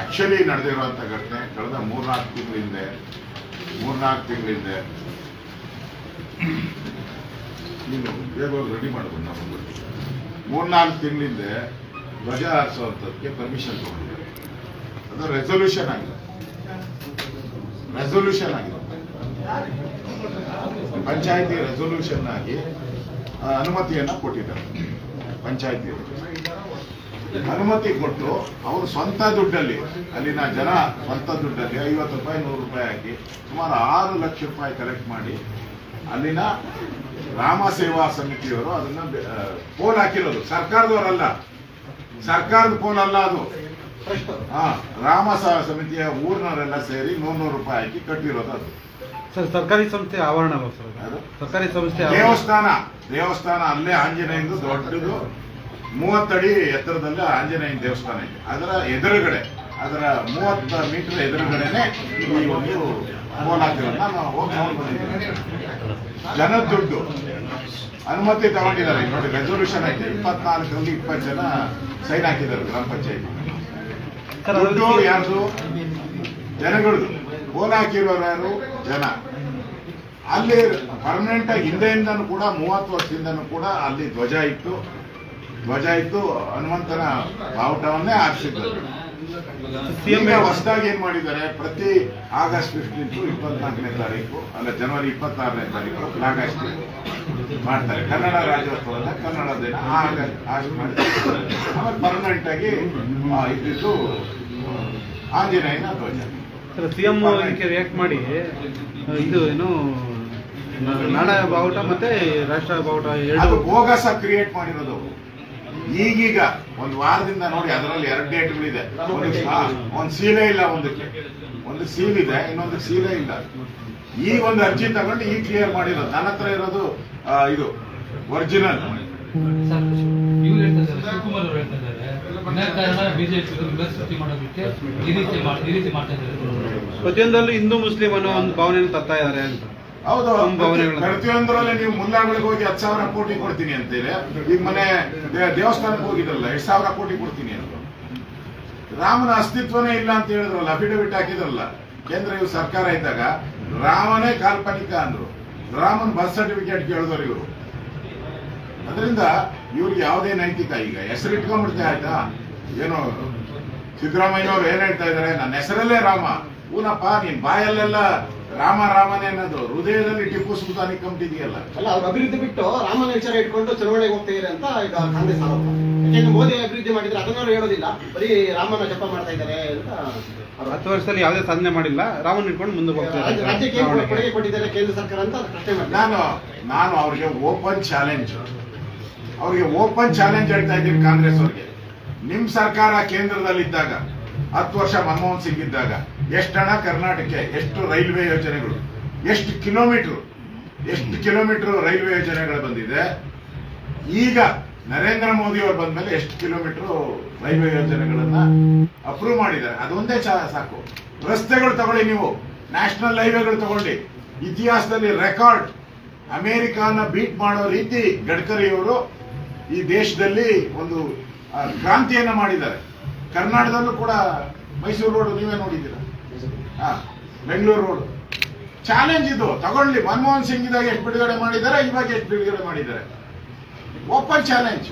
ಆಕ್ಚುಲಿ ನಡೆದಿರುವಂತ ಘಟನೆ ಕಳೆದ 3-4 ತಿಂಗಳಿಂದ ನೀನು ಬೇಗ ರೆಡಿ ಮಾಡಬಹುದು. ನಾವು 3-4 ತಿಂಗಳಿಂದ ಧ್ವಜ ಹಾರಿಸುವಂತದಕ್ಕೆ ಪರ್ಮಿಷನ್ ತಗೊಂಡಿದ್ದಾರೆ. ಅದು ರೆಸೊಲ್ಯೂಷನ್ ಆಗಿದೆ. ಪಂಚಾಯತಿ ರೆಸೊಲ್ಯೂಷನ್ ಆಗಿ ಅನುಮತಿಯನ್ನ ಕೊಟ್ಟಿದ್ದಾರೆ. ಪಂಚಾಯತಿ ಅನುಮತಿ ಕೊಟ್ಟು ಅವರು ಸ್ವಂತ ದುಡ್ಡಲ್ಲಿ, ಅಲ್ಲಿನ ಜನ ಸ್ವಂತ ದುಡ್ಡಲ್ಲಿ 50 ರೂಪಾಯಿ 100 ರೂಪಾಯಿ ಹಾಕಿ ಸುಮಾರು 6 ಲಕ್ಷ ರೂಪಾಯಿ ಕಲೆಕ್ಟ್ ಮಾಡಿ ಅಲ್ಲಿನ ರಾಮ ಸೇವಾ ಸಮಿತಿಯವರು ಅದನ್ನ ಪೋಲ್ ಹಾಕಿರೋದು. ಸರ್ಕಾರದ ಪೋಲ್ ಅಲ್ಲ ಅದು. ರಾಮ ಸಮಿತಿಯ ಊರಿನವರೆಲ್ಲ ಸೇರಿ 100 ರೂಪಾಯಿ ಹಾಕಿ ಕಟ್ಟಿರೋದು ಅದು. ಸರ್ ಸರ್ಕಾರಿ ಸಂಸ್ಥೆ ಆವರಣ ಸರ್, ಸರ್ಕಾರಿ ಸಂಸ್ಥೆ ದೇವಸ್ಥಾನ ಅಲ್ಲೇ ಆಂಜನೇಯಂದು ದೊಡ್ಡದು 30 ಅಡಿ ಎತ್ತರದಲ್ಲಿ ಆಂಜನೇಯನ ದೇವಸ್ಥಾನ ಇದೆ. ಅದರ ಎದುರುಗಡೆ, ಅದರ 30 ಮೀಟರ್ ಎದುರುಗಡೆನೆ ಈ ಒಂದು ಪೋಲ್ ಹಾಕಿರೋದು ನಾನು ಹೋಗಿ ನೋಡಿ ಬಂದಿದ್ದೇನೆ. ಜನದ ದುಡ್ಡು ಅನುಮತಿ ತಗೊಂಡಿದ್ದಾರೆ. ನೋಡಿ ರೆಸೊಲ್ಯೂಷನ್ ಐತೆ, 24ರಲ್ಲಿ 20 ಜನ ಸೈನ್ ಹಾಕಿದ್ದಾರೆ ಗ್ರಾಮ ಪಂಚಾಯತಿ. ದುಡ್ಡು ಯಾರ್ದು? ಜನಗಳದು. ಪೋಲ್ ಹಾಕಿರೋರು ಯಾರು? ಜನ. ಅಲ್ಲಿ ಪರ್ಮನೆಂಟ್ ಆಗಿ ಹಿಂದೆಯಿಂದನೂ ಕೂಡ 30 ವರ್ಷದಿಂದನೂ ಕೂಡ ಅಲ್ಲಿ ಧ್ವಜ ಇತ್ತು ಹನುಮಂತನ ಬಾವುಟವನ್ನೇ ಆರಿಸಿದ್ದಾರೆ. ಈಗ ಹೊಸದಾಗಿ ಏನ್ ಮಾಡಿದ್ದಾರೆ, ಪ್ರತಿ ಆಗಸ್ಟ್ 15 24ನೇ ತಾರೀಕು ಅಲ್ಲ ಜನವರಿ 26ನೇ ತಾರೀಕು ಫ್ಲಾಗ್ ಹಾಸ್ಟಿಂಗ್ ಮಾಡ್ತಾರೆ. ಕನ್ನಡ ರಾಜ್ಯೋತ್ಸವದ ಕನ್ನಡ ದಿನ ಹಾಸ್ಟ್ ಮಾಡ್ತಾರೆ. ಆಮೇಲೆ ಪರ್ಮನೆಂಟ್ ಆಗಿ ಇದ್ದಿದ್ದು ಆಂಜನೇಯನ ಧ್ವಜ. ಸಿಎಂ ಇದಕ್ಕೆ ರಿಯಾಕ್ಟ್ ಮಾಡಿ ಇದು ಏನು ನಾಡ ಬಾವುಟ ಮತ್ತೆ ರಾಷ್ಟ್ರ ಬಾವುಟ ಅದು ಬೋಗಸ ಕ್ರಿಯೇಟ್ ಮಾಡಿರೋದು. ಈಗೀಗ ಒಂದು ವಾರದಿಂದ ನೋಡಿ ಅದರಲ್ಲಿ 2 ಡೇಟ್ಗಳಿದೆ. ಒಂದು ಸೀಲೆ ಇಲ್ಲ, ಒಂದು ಸೀಲ್ ಇದೆ, ಇನ್ನೊಂದು ಸೀಲೆ ಇಲ್ಲ. ಈ ಒಂದು ಅರ್ಜಿ ತಗೊಂಡು ಈಗ ಕ್ಲಿಯರ್ ಮಾಡಿರೋದು. ನನ್ನ ಹತ್ರ ಇರೋದು ಇದು ಒರಿಜಿನಲ್. ಶಿವಕುಮಾರ್ ಅವರು ಹೇಳ್ತಾ ಇದ್ದಾರೆ ಬಿಜೆಪಿ ಸೃಷ್ಟಿ ಮಾಡೋದಕ್ಕೆ ಈ ರೀತಿ ಮಾಡ್ತಾ ಇದ್ದಾರೆ. ಪ್ರತಿಯೊಂದಲ್ಲೂ ಹಿಂದೂ ಮುಸ್ಲಿಂ ಅನ್ನೋ ಒಂದು ಭಾವನೆಯನ್ನು ತರ್ತಾ ಇದ್ದಾರೆ ಅಂತ. ಹೌದು, ಪ್ರತಿಯೊಂದರಲ್ಲಿ ನೀವು ಮುಲ್ಲಾಗಳಿಗೆ ಹೋಗಿ 10,000 ಕೋಟಿ ಕೊಡ್ತೀನಿ ಅಂತೇಳಿ, ಈಗ ಮನೆ ದೇವಸ್ಥಾನಕ್ಕೆ ಹೋಗಿದ್ರಲ್ಲ 2,000 ಕೋಟಿ ಕೊಡ್ತೀನಿ ಅಂತ. ರಾಮನ ಅಸ್ತಿತ್ವನೇ ಇಲ್ಲ ಅಂತ ಹೇಳಿದ್ರಲ್ಲ, ಅಫಿಡವಿಟ್ ಹಾಕಿದ್ರಲ್ಲ ಕೇಂದ್ರ ಇವ್ರು ಸರ್ಕಾರ ಇದ್ದಾಗ. ರಾಮನೇ ಕಾಲ್ಪನಿಕ ಅಂದ್ರು, ರಾಮನ್ ಬರ್ತ್ ಸರ್ಟಿಫಿಕೇಟ್ ಕೇಳಿದವರು ಇವರು. ಅದರಿಂದ ಇವ್ರಿಗೆ ಯಾವುದೇ ನೈತಿಕ, ಈಗ ಹೆಸರು ಇಟ್ಕೊಂಡ್ಬಿಡ್ತಾ ಆಯ್ತಾ. ಏನೋ ಸಿದ್ದರಾಮಯ್ಯನವ್ರು ಏನ್ ಹೇಳ್ತಾ ಇದಾರೆ, ನನ್ನ ಹೆಸರಲ್ಲೇ ರಾಮ. ಊನಪ್ಪ, ನೀನ್ ಬಾಯಲ್ಲೆಲ್ಲ ರಾಮನೇ ಅನ್ನೋದು, ಹೃದಯದಲ್ಲಿ ಟಿಪ್ಪು ಸುಲ್ತಾನ್ ಇಟ್ಕೊಂಡಿದೆಯಲ್ಲ. ಅಲ್ಲ, ಅವ್ರು ಅಭಿವೃದ್ಧಿ ಬಿಟ್ಟು ರಾಮನ ವಿಚಾರ ಇಟ್ಕೊಂಡು ಚುನಾವಣೆಗೆ ಹೋಗ್ತಾ ಇದ್ದಾರೆ ಅಂತ ಈಗ ಕಾಂಗ್ರೆಸ್ ಆರೋಪ. ಯಾಕೆಂದ್ರೆ ಮೋದಿ ಅಭಿವೃದ್ಧಿ ಮಾಡಿದ್ರೆ ಅದನ್ನವರು ಹೇಳೋದಿಲ್ಲ, ಬರೀ ರಾಮನ ಜಪ ಮಾಡ್ತಾ ಇದ್ದಾರೆ ಅಂತ. 10 ವರ್ಷದಲ್ಲಿ ಯಾವುದೇ ಸಾಧನೆ ಮಾಡಿಲ್ಲ, ರಾಮನ್ ಇಟ್ಕೊಂಡು ಮುಂದೆ ಹೋಗ್ತಾರೆ. ರಾಜ್ಯಕ್ಕೆ ಕೊಡುಗೆ ಕೊಟ್ಟಿದ್ದಾರೆ ಕೇಂದ್ರ ಸರ್ಕಾರ ಅಂತ ಪ್ರಶ್ನೆ ಮಾಡ್ತಾರೆ. ನಾನು ಅವ್ರಿಗೆ ಓಪನ್ ಚಾಲೆಂಜ್ ಹೇಳ್ತಾ ಇದ್ದೀನಿ ಕಾಂಗ್ರೆಸ್ ಅವ್ರಿಗೆ. ನಿಮ್ ಸರ್ಕಾರ ಕೇಂದ್ರದಲ್ಲಿದ್ದಾಗ 10 ವರ್ಷ ಮನಮೋಹನ್ ಸಿಂಗ್ ಇದ್ದಾಗ ಎಷ್ಟು ಹಣ ಕರ್ನಾಟಕಕ್ಕೆ, ಎಷ್ಟು ರೈಲ್ವೆ ಯೋಜನೆಗಳು, ಎಷ್ಟು ಕಿಲೋಮೀಟರ್ ರೈಲ್ವೆ ಯೋಜನೆಗಳು ಬಂದಿದೆ. ಈಗ ನರೇಂದ್ರ ಮೋದಿ ಅವರು ಬಂದ್ಮೇಲೆ ಎಷ್ಟು ಕಿಲೋಮೀಟರ್ ರೈಲ್ವೆ ಯೋಜನೆಗಳನ್ನ ಅಪ್ರೂವ್ ಮಾಡಿದ್ದಾರೆ. ಅದೊಂದೇ ಸಾಕು. ರಸ್ತೆಗಳು ತಗೊಳ್ಳಿ, ನೀವು ನ್ಯಾಷನಲ್ ಹೈವೇಗಳು ತಗೊಳ್ಳಿ, ಇತಿಹಾಸದಲ್ಲಿ ರೆಕಾರ್ಡ್. ಅಮೆರಿಕಾನ ಬೀಟ್ ಮಾಡೋ ರೀತಿ ಗಡ್ಕರಿಯವರು ಈ ದೇಶದಲ್ಲಿ ಒಂದು ಕ್ರಾಂತಿಯನ್ನ ಮಾಡಿದ್ದಾರೆ. ಕರ್ನಾಟಕದಲ್ಲೂ ಕೂಡ ಮೈಸೂರು ರೋಡ್ ನೀವೇ ನೋಡಿದ್ದೀರಾ, ಬೆಂಗಳೂರು ರೋಡ್. ಚಾಲೆಂಜ್ ಇದು ತಗೊಳ್ಳಿ. ಮನಮೋಹನ್ ಸಿಂಗ್ ಇದ್ದಾಗ ಎಷ್ಟು ಬಿಡುಗಡೆ ಮಾಡಿದ್ದಾರೆ, ಇವಾಗ ಎಷ್ಟು ಬಿಡುಗಡೆ ಮಾಡಿದ್ದಾರೆ. Open challenge.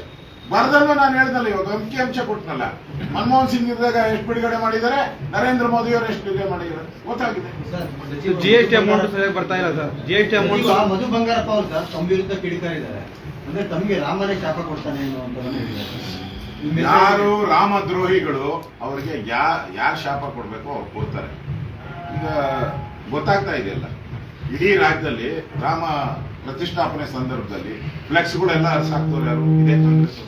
ಬರದಲ್ಲೂ ನಾನು ಹೇಳ್ದಲ್ಲ, ಇವಾಗ ಅಂಕಿ ಕೊಟ್ಟನಲ್ಲ. ಮನಮೋಹನ್ ಸಿಂಗ್ ಇದ್ದಾಗ ಎಷ್ಟು ಬಿಡುಗಡೆ ಮಾಡಿದ್ದಾರೆ, ನರೇಂದ್ರ ಮೋದಿ ಅವರು ಎಷ್ಟು ಬಿಡುಗಡೆ ಮಾಡಿದ್ದಾರೆ ಗೊತ್ತಾಗಿದೆ. GST ಅಮೌಂಟ್ ಸರಿಯಾಗಿ ಬರ್ತಾ ಇಲ್ಲ ಸರ್. GST ಅಮೌಂಟ್ ಈಗ ಮಧು ಬಂಗಾರಪ್ಪ ಅವರು ಸರ್ ತಮ್ಮ ವಿರುದ್ಧ ಕಿಡಿಕಾರಿದ್ದಾರೆ. ಅಂದ್ರೆ ತಮಗೆ ರಾಮನೇ ಶಾಪ ಕೊಡ್ತಾನೆ ಅಂತ ಹೇಳಿದ್ದಾರೆ. ಯಾರು ರಾಮದ್ರೋಹಿಗಳು ಅವರಿಗೆ ಯಾರು ಶಾಪ ಕೊಡ್ಬೇಕು ಅವ್ರು ಕೊಡ್ತಾರೆ. ಈಗ ಗೊತ್ತಾಗ್ತಾ ಇದೆಯಲ್ಲ, ಇಡೀ ರಾಜ್ಯದಲ್ಲಿ ರಾಮ ಪ್ರತಿಷ್ಠಾಪನೆ ಸಂದರ್ಭದಲ್ಲಿ ಫ್ಲೆಕ್ಸ್ಗಳೆಲ್ಲ ಹರಿಸಾಕ್ತವ್ರು ಯಾರು? ಇದೇ ಕಾಂಗ್ರೆಸ್.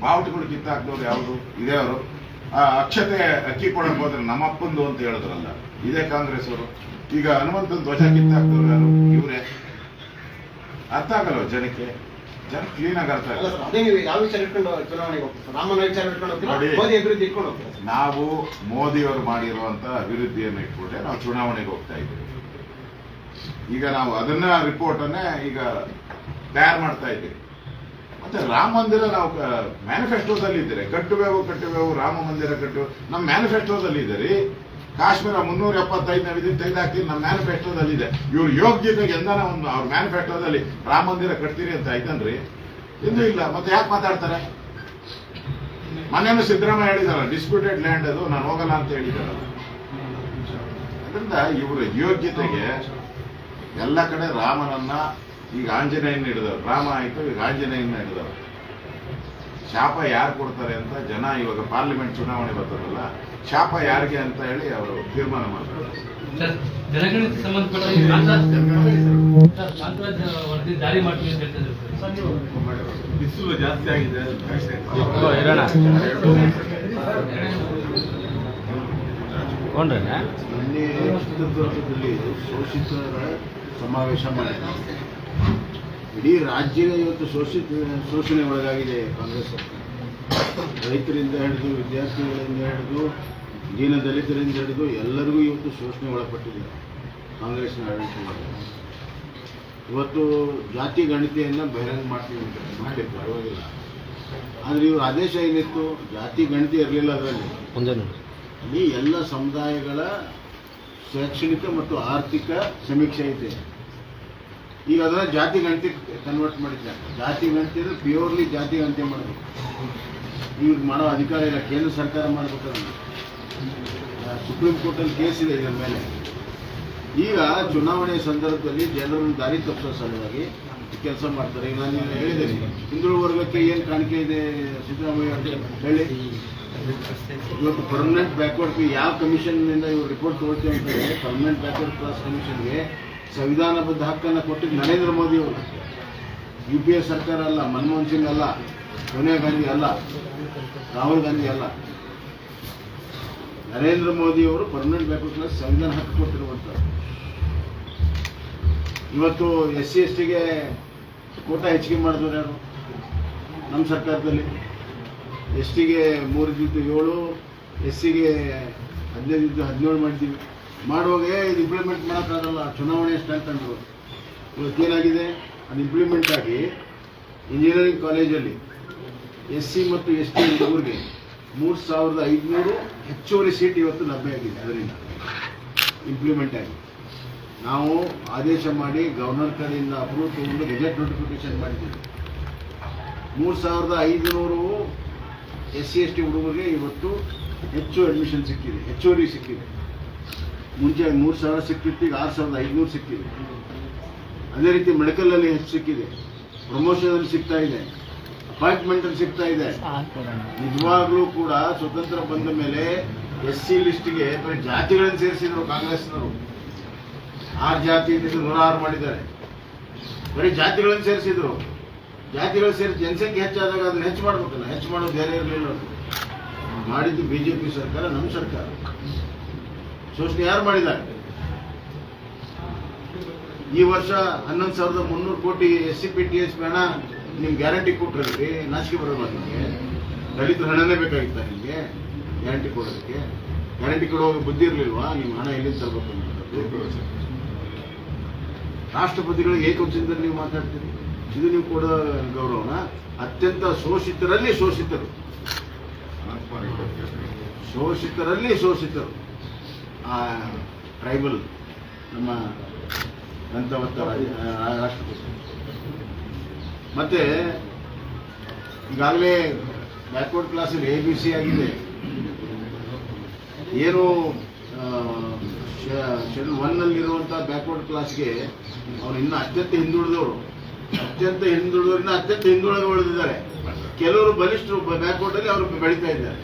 ಬಾವುಟಗಳು ಕಿತ್ತಾಕ್ದವ್ರು ಯಾವುದು? ಇದೇ ಅವರು. ಅಕ್ಷತೆ ಅಕ್ಕಿ ಕೊಡಕ್ ಹೋದ್ರೆ ನಮ್ಮಪ್ಪಂದು ಅಂತ ಹೇಳಿದ್ರಲ್ಲ, ಇದೇ ಕಾಂಗ್ರೆಸ್ ಅವರು. ಈಗ ಹನುಮಂತನ ಧ್ವಜ ಕಿತ್ತಾಕ್ದವ್ರು ಯಾರು? ಇವರೇ. ಅರ್ಥ ಆಗಲ್ವ ಜನಕ್ಕೆ? ಜನ ಕ್ಲೀನ್ ಆಗಿ ಅರ್ಥ ಆಗಲ್ಲ. ಅದೇ ನೀವು ಯಾವ ವಿಚಾರ ಇಟ್ಕೊಂಡು ಚುನಾವಣೆಗೆ ಹೋಗ್ತೀರಾ? ರಾಮನ ವಿಚಾರ ಇಟ್ಕೊಂಡು ಹೋಗ್ತೀರಾ, ನೋಡಿ, ಮೋದಿ ಅಭಿವೃದ್ಧಿ ಇಟ್ಕೊಂಡು ಹೋಗ್ತೀರಾ? ನಾವು ಮೋದಿಯವರು ಮಾಡಿರುವಂತ ಅಭಿವೃದ್ಧಿಯನ್ನು ಇಟ್ಕೊಂಡೆ ನಾವು ಚುನಾವಣೆಗೆ ಹೋಗ್ತಾ ಇದ್ದೀವಿ. ಈಗ ನಾವು ಅದನ್ನ ರಿಪೋರ್ಟ್ ಅನ್ನೇ ಈಗ ತಯಾರು ಮಾಡ್ತಾ ಇದ್ದೀವಿ. ಮತ್ತೆ ರಾಮ ಮಂದಿರ ನಾವು ಮ್ಯಾನಿಫೆಸ್ಟೋದಲ್ಲಿ ಇದ್ದೀರಿ, ಕಟ್ಟುವೆವು ರಾಮ ಮಂದಿರ ಕಟ್ಟುವೆ ನಮ್ಮ ಮ್ಯಾನಿಫೆಸ್ಟೋದಲ್ಲಿ ಇದ್ದೀರಿ. ಕಾಶ್ಮೀರ 375ನೇ ವಿಧಿ ತೆಗೆದಾಕ್ತೀನಿ ನಮ್ಮ ಮ್ಯಾನಿಫೆಸ್ಟೋದಲ್ಲಿ ಇದೆ. ಇವ್ರ ಯೋಗ್ಯತೆಗೆ ಎಂದಾನ ಒಂದು ಅವ್ರ ಮ್ಯಾನಿಫೆಸ್ಟೋದಲ್ಲಿ ರಾಮ ಮಂದಿರ ಕಟ್ತೀರಿ ಅಂತ ಆಯ್ತನ್ರಿ? ಇನ್ನೂ ಇಲ್ಲ. ಮತ್ತೆ ಯಾಕೆ ಮಾತಾಡ್ತಾರೆ? ಮನೇನು ಸಿದ್ದರಾಮಯ್ಯ ಹೇಳಿದಾರ, ಡಿಸ್ಪ್ಯೂಟೆಡ್ ಲ್ಯಾಂಡ್ ಅದು, ನಾನು ಹೋಗಲ್ಲ ಅಂತ ಹೇಳಿದಾರಲ್ಲ. ಅದರಿಂದ ಇವರ ಯೋಗ್ಯತೆಗೆ ಎಲ್ಲ ಕಡೆ ರಾಮನನ್ನ, ಈಗ ಆಂಜನೇಯನ ಹಿಡಿದವರು, ರಾಮ ಆಯ್ತು, ಈಗ ಆಂಜನೇಯನ ಹಿಡಿದವರು. ಶಾಪ ಯಾರು ಕೊಡ್ತಾರೆ ಅಂತ ಜನ ಇವಾಗ ಪಾರ್ಲಿಮೆಂಟ್ ಚುನಾವಣೆ ಬರ್ತದಲ್ಲ, ಶಾಪ ಯಾರಿಗೆ ಅಂತ ಹೇಳಿ ಅವರು ತೀರ್ಮಾನ ಮಾಡ್ತಾರೆ. ಜನಗಣತಿ ಸಂಬಂಧಪಟ್ಟ ವರದಿ ಜಾರಿ ಮಾಡ್ತೀವಿ ಅಂತ ಹೇಳ್ತಿದ್ರು. ಬಿಸಿಲು ಜಾಸ್ತಿ ಆಗಿದೆ. ನಿನ್ನೆ ಚಿತ್ರದುರ್ಗದಲ್ಲಿ ಶೋಷಿತರ ಸಮಾವೇಶ ಮಾಡಿದೆ. ಇಡೀ ರಾಜ್ಯವೇ ಇವತ್ತು ಶೋಷಣೆ ಒಳಗಾಗಿದೆ ಕಾಂಗ್ರೆಸ್ ಸರ್ಕಾರ. ರೈತರಿಂದ ಹಿಡಿದು, ವಿದ್ಯಾರ್ಥಿಗಳಿಂದ ಹಿಡಿದು, ದೀನ ದಲಿತರಿಂದ ಹಿಡಿದು ಎಲ್ಲರಿಗೂ ಇವತ್ತು ಶೋಷಣೆ ಒಳಪಟ್ಟಿದೆ ಕಾಂಗ್ರೆಸ್ನ ಆಡಳಿತ. ಇವತ್ತು ಜಾತಿ ಗಣತಿಯನ್ನು ಬಹಿರಂಗ ಮಾಡ್ತೀವಿ ಅಂತ ಮಾಡಿ ಪರವಾಗಿಲ್ಲ. ಆದರೆ ಇವ್ರ ಆದೇಶ ಏನಿತ್ತು, ಜಾತಿ ಗಣತಿ ಇರಲಿಲ್ಲ. ಅದರಲ್ಲಿ ಈ ಎಲ್ಲ ಸಮುದಾಯಗಳ ಶೈಕ್ಷಣಿಕ ಮತ್ತು ಆರ್ಥಿಕ ಸಮೀಕ್ಷೆ ಇದೆ. ಈಗ ಅದನ್ನ ಜಾತಿ ಗಣತಿ ಕನ್ವರ್ಟ್ ಮಾಡಿದ್ದಾರೆ. ಜಾತಿ ಗಣತಿ ಅಂದರೆ ಪ್ಯೂರ್ಲಿ ಜಾತಿ ಗಣತಿ ಮಾಡಬೇಕು. ಇವ್ರಿಗೆ ಮಾಡೋ ಅಧಿಕಾರ ಇಲ್ಲ, ಕೇಂದ್ರ ಸರ್ಕಾರ ಮಾಡಬೇಕು. ಸುಪ್ರೀಂ ಕೋರ್ಟಲ್ಲಿ ಕೇಸ್ ಇದೆ ಇದರ ಮೇಲೆ. ಈಗ ಚುನಾವಣೆ ಸಂದರ್ಭದಲ್ಲಿ ಜನರನ್ನು ದಾರಿ ತಪ್ಪಿಸೋ ಸಲುವಾಗಿ ಕೆಲಸ ಮಾಡ್ತಾರೆ. ಈಗ ನಾನು ಹೇಳಿದ್ದೇನೆ, ಹಿಂದುಳಿದ ವರ್ಗಕ್ಕೆ ಏನು ಕಾಣಿಕೆ ಇದೆ ಸಿದ್ದರಾಮಯ್ಯ ಅಂತ ಹೇಳಿ. ಇವತ್ತು ಪರ್ಮನೆಂಟ್ ಬ್ಯಾಕ್ವರ್ಡ್ ಯಾವ ಕಮಿಷನ್ನಿಂದ ಇವರು ರಿಪೋರ್ಟ್ ತಗೊಳ್ತೀವಿ ಅಂತಂದರೆ, ಪರ್ಮನೆಂಟ್ ಬ್ಯಾಕ್ವರ್ಡ್ ಕ್ಲಾಸ್ ಕಮಿಷನ್ಗೆ ಸಂವಿಧಾನಬದ್ಧ ಹಕ್ಕನ್ನು ಕೊಟ್ಟಿದ್ದು ನರೇಂದ್ರ ಮೋದಿ ಅವರು. UPA ಸರ್ಕಾರ ಅಲ್ಲ, ಮನಮೋಹನ್ ಸಿಂಗ್ ಅಲ್ಲ, ಸೋನಿಯಾ ಗಾಂಧಿ ಅಲ್ಲ, ರಾಹುಲ್ ಗಾಂಧಿ ಅಲ್ಲ. ನರೇಂದ್ರ ಮೋದಿ ಅವರು ಪರ್ಮನೆಂಟ್ ಬ್ಯಾಕ್ವರ್ಡ್ ಕ್ಲಾಸ್ ಸಂವಿಧಾನ ಹಕ್ಕು ಕೊಟ್ಟಿರುವಂಥದ್ದು. ಇವತ್ತು SC STಗೆ ಕೋಟಾ ಹೆಚ್ಚಿಗೆ ಮಾಡಿದವರು ಯಾರು? ನಮ್ಮ ಸರ್ಕಾರದಲ್ಲಿ. STಗೆ 3-7, SCಗೆ 15-17 ಮಾಡಿದ್ದೀವಿ. ಮಾಡುವಾಗ ಇದು ಇಂಪ್ಲಿಮೆಂಟ್ ಮಾಡೋಕ್ಕಾಗಲ್ಲ, ಚುನಾವಣೆ ಸ್ಟ್ಯಾಂಡ್ ಅಂದರು. ಇವತ್ತೇನಾಗಿದೆ, ಅದು ಇಂಪ್ಲಿಮೆಂಟ್ ಆಗಿ ಇಂಜಿನಿಯರಿಂಗ್ ಕಾಲೇಜಲ್ಲಿ SC ಮತ್ತು ST ಹುಡುಗರಿಗೆ 3500 ಹೆಚ್ಚುವರಿ ಸೀಟ್ ಇವತ್ತು ಲಭ್ಯ ಆಗಿದೆ. ಅದರಿಂದ ಇಂಪ್ಲಿಮೆಂಟ್ ಆಗಿ ನಾವು ಆದೇಶ ಮಾಡಿ ಗವರ್ನರ್ ಕಡೆಯಿಂದ ಅಪ್ರೂವ್ ತಗೊಂಡು ಗೆಜೆಟ್ ನೋಟಿಫಿಕೇಶನ್ ಮಾಡಿದ್ದೀವಿ. 3500 SC ST ಹುಡುಗರಿಗೆ ಇವತ್ತು ಹೆಚ್ಚು ಅಡ್ಮಿಷನ್ ಸಿಕ್ಕಿದೆ, ಹೆಚ್ಚುವರಿ ಸಿಕ್ಕಿದೆ. ಮುಂಚೆ 3000 ಸಿಕ್ಕಿತ್ತು, ಈಗ 6500 ಸಿಕ್ಕಿದೆ. ಅದೇ ರೀತಿ ಮೆಡಿಕಲಲ್ಲಿ ಹೆಚ್ಚು ಸಿಕ್ಕಿದೆ, ಪ್ರಮೋಷನಲ್ಲಿ ಸಿಗ್ತಾ ಇದೆ, ಅಪಾಯಿಂಟ್ಮೆಂಟಲ್ಲಿ ಸಿಗ್ತಾ ಇದೆ. ನಿಜವಾಗ್ಲೂ ಕೂಡ ಸ್ವತಂತ್ರ ಬಂದ ಮೇಲೆ SC ಲಿಸ್ಟ್ಗೆ ಬರೀ ಜಾತಿಗಳನ್ನು ಸೇರಿಸಿದ್ರು ಕಾಂಗ್ರೆಸ್ನವರು. 6 ಜಾತಿ ಇದ್ದಿದ್ದು 106 ಮಾಡಿದ್ದಾರೆ. ಬರೀ ಜಾತಿಗಳನ್ನು ಸೇರಿಸಿದ್ರು. ಜಾತಿಗಳು ಸೇರಿ ಜನಸಂಖ್ಯೆ ಹೆಚ್ಚಾದಾಗ ಅದನ್ನ ಹೆಚ್ಚು ಮಾಡ್ಬೇಕಲ್ಲ, ಹೆಚ್ಚು ಮಾಡೋದು ಬೇರೆ ಇರಲಿಲ್ಲ. ಮಾಡಿದ್ದು BJP ಸರ್ಕಾರ, ನಮ್ಮ ಸರ್ಕಾರ. ಶೋಷಣೆ ಯಾರು ಮಾಡಿದ್ದಾರೆ? ಈ ವರ್ಷ 11,300 ಕೋಟಿ SCPTS ಹಣ ನಿಮ್ಗೆ ಗ್ಯಾರಂಟಿ ಕೊಟ್ಟಿರಲಿ, ನಾಚಿಕೆ ಬರೋಲ್ಲ ನಿಮಗೆ. ದಲಿತರ ಹಣನೇ ಬೇಕಾಗಿತ್ತ ನಿಮಗೆ ಗ್ಯಾರಂಟಿ ಕೊಡೋದಕ್ಕೆ? ಗ್ಯಾರಂಟಿ ಕೊಡುವಾಗ ಬುದ್ಧಿ ಇರಲಿಲ್ವಾ? ನಿಮ್ಮ ಹಣ ಎಲ್ಲಿಂದ ತರಬೇಕು ಅನ್ನೋದು? ರಾಷ್ಟ್ರಪತಿಗಳಿಗೆ ಏಕವಚನದಲ್ಲಿ ನೀವು ಮಾತಾಡ್ತೀರಿ, ಇದು ನೀವು ಕೊಡೋ ಗೌರವನ? ಅತ್ಯಂತ ಶೋಷಿತರಲ್ಲಿ ಶೋಷಿತರು, ಶೋಷಿತರಲ್ಲಿ ಶೋಷಿತರು ಆ ಟ್ರೈಬಲ್ ನಮ್ಮ ದಂತವತ್ತ ರಾಷ್ಟ್ರಪತಿ. ಮತ್ತೆ ಈಗಾಗಲೇ ಬ್ಯಾಕ್ವರ್ಡ್ ಕ್ಲಾಸಲ್ಲಿ ABC ಆಗಿದೆ. ಏನು ಶೆಡ್ಯೂಲ್ 1 ನಲ್ಲಿರುವಂಥ ಬ್ಯಾಕ್ವರ್ಡ್ ಕ್ಲಾಸ್ಗೆ ಅವ್ರು ಇನ್ನೂ ಅತ್ಯಂತ ಹಿಂದುಳಿದವರು ಇನ್ನು ಅತ್ಯಂತ ಹಿಂದುಳಿದು ಉಳಿದಿದ್ದಾರೆ. ಕೆಲವರು ಬಲಿಷ್ಠರು ಬ್ಯಾಕ್ವರ್ಡ್ ಅಲ್ಲಿ ಅವರು ಬೆಳೀತಾ ಇದ್ದಾರೆ.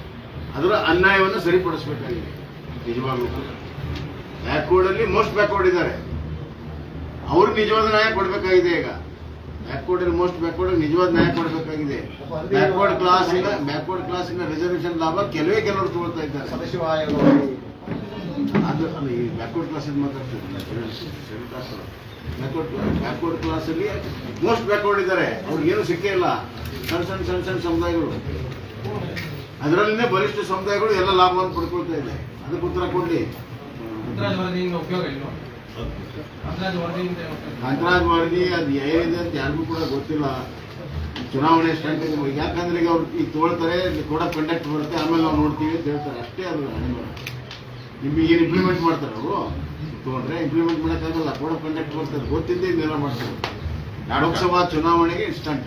ಅದರ ಅನ್ಯಾಯವನ್ನು ಸರಿಪಡಿಸಬೇಕಾಗಿದೆ. ನಿಜವಾಗ್ಲೂ ಬ್ಯಾಕ್ವರ್ಡ್ ಅಲ್ಲಿ ಮೋಸ್ಟ್ ಬ್ಯಾಕ್ವರ್ಡ್ ಇದ್ದಾರೆ, ಅವ್ರಿಗೆ ನಿಜವಾದ ನ್ಯಾಯ ಕೊಡಬೇಕಾಗಿದೆ. ಈಗ ಬ್ಯಾಕ್ವರ್ಡ್ ಅಲ್ಲಿ ಮೋಸ್ಟ್ ಬ್ಯಾಕ್ವರ್ಡ್ ನಿಜವಾದ ನ್ಯಾಯ ಕೊಡಬೇಕಾಗಿದೆ. ಬ್ಯಾಕ್ವರ್ಡ್ ಕ್ಲಾಸಿನ ರಿಸರ್ವೇಷನ್ ಲಾಭ ಕೆಲವರು ತಗೊಳ್ತಾ ಇದ್ದಾರೆ. ಸದಸ್ಯ ಆಯೋಗ ಅದು ಅಲ್ಲ, ಈ ಬ್ಯಾಕ್ವರ್ಡ್ ಕ್ಲಾಸ್ ಮಾತಾಡ್ತೀವಿ. ಬ್ಯಾಕ್ವರ್ಡ್ ಕ್ಲಾಸಲ್ಲಿ ಮೋಸ್ಟ್ ಬ್ಯಾಕ್ವರ್ಡ್ ಇದ್ದಾರೆ, ಅವ್ರಿಗೇನು ಸಿಕ್ಕೇ ಇಲ್ಲ. ಸಣ್ಣ ಸಮುದಾಯಗಳು, ಅದರಲ್ಲಿನೇ ಬಲಿಷ್ಠ ಸಮುದಾಯಗಳು ಎಲ್ಲ ಲಾಭವನ್ನು ಪಡ್ಕೊಳ್ತಾ ಇದೆ. ಅದಕ್ಕೆ ಉತ್ತರ ಕೊಡ್ಲಿ. ಅಂದಾಜು ವರದಿಯಿಂದ ಉಪಯೋಗ ಇಲ್ವಾ? ಅಂದಾಜು ವರದಿಯಿಂದ ಅಂದಾಜು ವರದಿ ಅದು ಏನಿದೆ ಅಂತ ಯಾರಿಗೂ ಕೂಡ ಗೊತ್ತಿಲ್ಲ. ಚುನಾವಣೆ ಸ್ಟಾರ್ಟ್ ಆಗಿದೆ. ಯಾಕಂದ್ರೆ ಈಗ ಅವ್ರು ಈಗ ತೋಳ್ತಾರೆ, ಕೋಡ್ ಆಫ್ ಕಂಡಕ್ಟ್ ಬರುತ್ತೆ, ಆಮೇಲೆ ನಾವು ನೋಡ್ತೀವಿ ಅಂತ ಹೇಳ್ತಾರೆ. ಅಷ್ಟೇ ಅದು ನಿಮ್ಗೆ ಏನು ಇಂಪ್ಲಿಮೆಂಟ್ ಮಾಡ್ತಾರೆ ಅವರು ತೊಗೊಂಡ್ರೆ ಇಂಪ್ಲಿಮೆಂಟ್ ಮಾಡೋಕ್ಕಾಗಲ್ಲ. ಕೋಡ್ ಆಫ್ ಕಂಡಕ್ಟ್ ಬರ್ತದೆ, ಗೊತ್ತಿದ್ದೇ ಇದನ್ನೆಲ್ಲ ಮಾಡ್ತಾರೆ. ಲೋಕಸಭಾ ಚುನಾವಣೆಗೆ ಇನ್ಸ್ಟಂಟ್